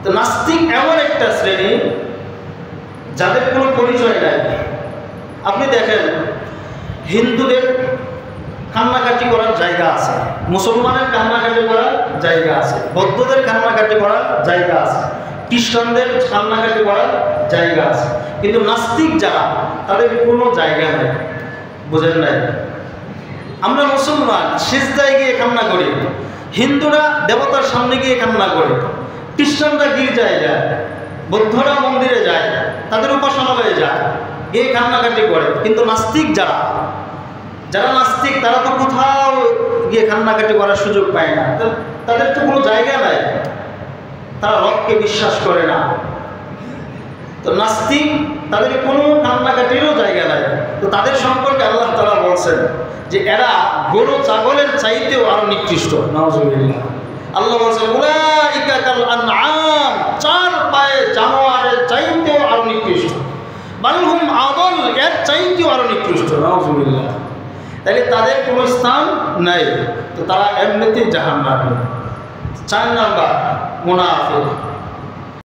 তো নাস্তিক এমন একটা শ্রেণী যাদের কোনো পরিচয় নাই। আপনি দেখেন, হিন্দুদের কান্নাকাটি করার জায়গা আছে, মুসলমানের কান্নাকাটি করার জায়গা আছে, বৌদ্ধদের কান্নাকাটি করার জায়গা আছে, খ্রিস্টানদের কান্নাকাটি করার জায়গা আছে, কিন্তু নাস্তিক যারা তাদের কোনো জায়গা নেই। বুঝেন নাই? আমরা মুসলমান সিজদায় গিয়ে কান্না করি, হিন্দুরা দেবতার সামনে গিয়ে কান্না করে, খ্রিস্টানরা গির্জায় যায়, বৌদ্ধরা মন্দিরে যায়, তাদের উপাসনালয়ে যায়, গিয়ে কান্নাকাটি করে। কিন্তু নাস্তিক যারা নাস্তিক তারা তো কোথাও গিয়ে কান্নাকাটি করার সুযোগ পায় না, তাদের তো কোনো জায়গা নাই, তারা রবকে বিশ্বাস করে না। তো নাস্তিক তাদের কোনো কান্নাকাটিরও জায়গা নাই। তো তাদের সম্পর্কে আল্লাহ তাআলা বলছেন যে এরা গরু ছাগলের চাইতেও আরো নিকৃষ্ট। নাউযুবিল্লাহ। আল্লাহ বলছেন উলাইকা কাল আনআম, চার পায়ে জানোয়ারের চাইতেও আরো নিকৃষ্ট, বালহুম আদল, এর চাইতেও আরো নিকৃষ্ট। নাউযুবিল্লাহ। তাহলে তাদের কোনো স্থান নাই, তো তারা এমনিতেই জাহান্নামী। 4 নাম্বার মুনাফিক।